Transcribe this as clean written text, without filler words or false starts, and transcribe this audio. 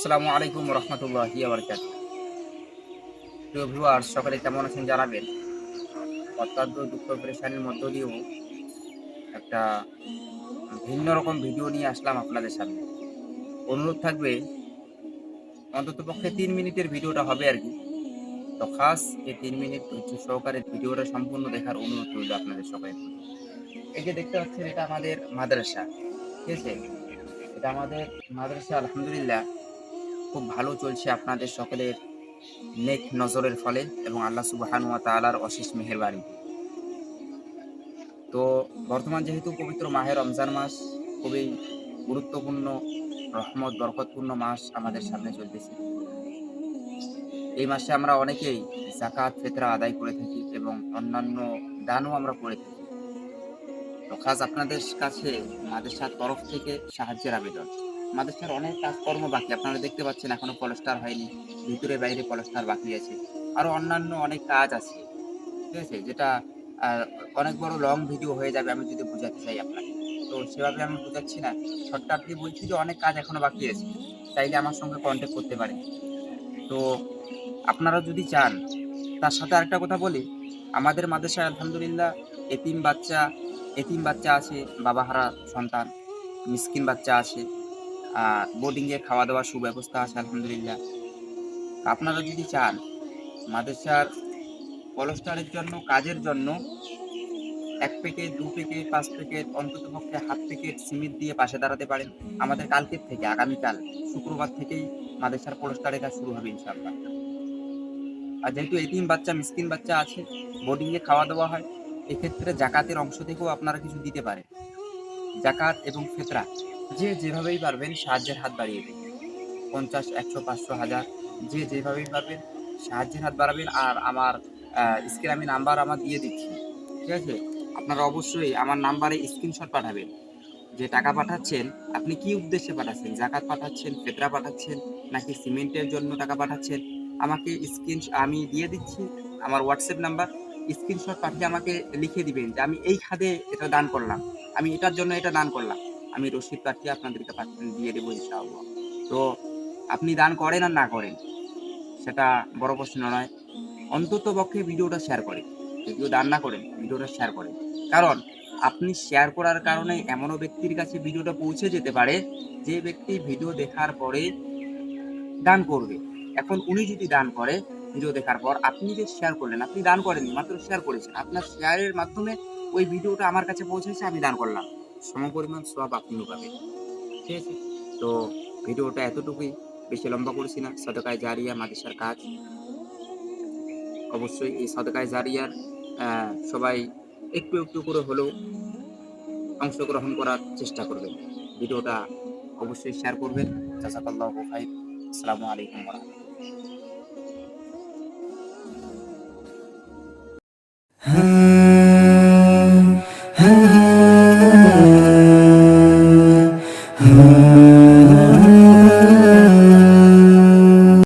আসসালামু আলাইকুম রহমতুল্লাহি ওয়া বারাকাতুহু। প্রিয় ভিউয়ার্স, সকলে কেমন আছেন জানাবেন। অত্যন্ত দুঃখ পেরেশানির মধ্য দিয়েও একটা ভিন্ন রকম ভিডিও নিয়ে আসলাম আপনাদের সামনে। অনুরোধ থাকবে অন্ততপক্ষে ৩ মিনিটের ভিডিওটা হবে আরকি। তো খাস এই ৩ মিনিট ধৈর্য সহকারে ভিডিওটা সম্পূর্ণ দেখার অনুরোধ রইল আপনাদের সবাইয়ের প্রতি। এই যে দেখতে পাচ্ছেন, এটা আমাদের মাদ্রাসা। ঠিক আছে? এটা আমাদের মাদ্রাসা, আলহামদুলিল্লাহ খুব ভালো চলছে আপনাদের সকলের নেক নজরের ফলে এবং আল্লাহ সুবহানাহু ওয়া তাআলার অশেষ মেহেরবানিতে। তো বর্তমান যেহেতু পবিত্র মাহে রমজান মাস, খুবই গুরুত্বপূর্ণ, রহমত বরকতপূর্ণ মাস আমাদের সামনে চলতেছে। এই মাসে আমরা অনেকেই যাকাত ফিতরা আদায় করে থাকি এবং অন্যান্য দানও আমরা করে থাকি। তো খাস আপনাদের কাছে মাদ্রাসার তরফ থেকে সাহায্যের আবেদন। মাদ্রাসার অনেক কাজকর্ম বাকি, আপনারা দেখতে পাচ্ছেন এখনো পলেস্টার হয়নি, ভিতরে বাইরে পলেস্টার বাকি আছে, আরো অন্যান্য অনেক কাজ আছে। ঠিক আছে? যেটা অনেক বড় লং ভিডিও হয়ে যাবে আমি যদি বুঝাতে চাই আপনাকে। তো সেভাবে আমি বুঝাচ্ছি না। শর্টকাটলি বলছি যে অনেক কাজ এখনো বাকি আছে। চাইলে আমার সঙ্গে কনট্যাক্ট করতে পারেন। তো আপনারা যদি চান, তার সাথে আরেকটা কথা বলি, আমাদের মাদ্রাসায় আলহামদুলিল্লাহ এতিম বাচ্চা এতিম বাচ্চা আছে, বাবাহারা সন্তান, মিসকিন বাচ্চা আছে, বোর্ডিংয়ে খাওয়া-দাওয়ার সুব্যবস্থা আছে আলহামদুলিল্লাহ। আপনারা যদি চান মাদ্রাসার পলস্টারের জন্য, কাজের জন্য ১ প্যাকেট, ২ প্যাকেট, ৫ প্যাকেট, অন্ততপক্ষে হাফ প্যাকেট সিমেন্ট দিয়ে পাশে দাঁড়াতে পারেন। আমাদের কালকের থেকে, আগামীকাল শুক্রবার থেকেই মাদ্রাসার পলস্টারের কাজ শুরু হবে ইনশাআল্লাহ। আর যেহেতু এতিম বাচ্চা, মিসকিন বাচ্চা আছে, বোর্ডিংয়ে খাওয়া-দাওয়া হয়, এক্ষেত্রে জাকাতের অংশ থেকেও আপনারা কিছু দিতে পারেন। জাকাত এবং ফিতরা যে যেভাবেই পারবেন সাহায্যের হাত বাড়িয়ে দিন। ৫০, ১০০, ৫০০, ১০০০ যে যেভাবেই পারবেন সাহায্যের হাত বাড়াবেন। আর আমার স্ক্রিনে আমি নাম্বার দিয়ে দিচ্ছি। ঠিক আছে? আপনারা অবশ্যই আমার নাম্বারে স্ক্রিনশট পাঠাবেন। যে টাকা পাঠাচ্ছেন, আপনি কি উদ্দেশ্যে পাঠাচ্ছেন? জাকাত পাঠাচ্ছেন, ফিতরা পাঠাচ্ছেন, নাকি সিমেন্টের জন্য টাকা পাঠাচ্ছেন? আমাকে আমি দিয়ে দিচ্ছি আমার হোয়াটসঅ্যাপ নাম্বার। স্ক্রিনশট পাঠিয়ে আমাকে লিখে দিবেন যে আমি এই খাতে এটা দান করলাম, আমি এটার জন্য এটা দান করলাম। আমি রসিদ পাঠিয়ে আপনাদেরকে দিয়ে দেবো ইনশাআল্লাহ। তো আপনি দান করেন আর না করেন সেটা বড় প্রশ্ন নয়। অন্ততপক্ষে ভিডিওটা শেয়ার করেন। যদিও দান না করেন, ভিডিওটা শেয়ার করেন। কারণ আপনি শেয়ার করার কারণে এমনও ব্যক্তির কাছে ভিডিওটা পৌঁছে যেতে পারে, যে ব্যক্তি ভিডিও দেখার পরে দান করবে। এখন উনি যদি দান করে ভিডিও দেখার পর, আপনি যে শেয়ার করলেন, আপনি দান করেননি, মাত্র শেয়ার করেছেন। আপনার শেয়ারের মাধ্যমে ওই ভিডিওটা আমার কাছে পৌঁছেছে, আমি দান করলাম। সমপরিমাণ সওয়াব আপনিও পাবেন। ঠিক আছে? তো ভিডিওটা এতটুকুই, বেশি লম্বা করছি না। সাদাকায়ে জারিয়া মাদ্রাসার কাজ। অবশ্যই এই সাদাকায়ে জারিয়ার সবাই একটু একটু করে হলেও অংশগ্রহণ করার চেষ্টা করবেন। ভিডিওটা অবশ্যই শেয়ার করবেন। জাযাকাল্লাহু খাইর। আসসালামু আলাইকুম ওয়া রাহমাতুল্লাহ।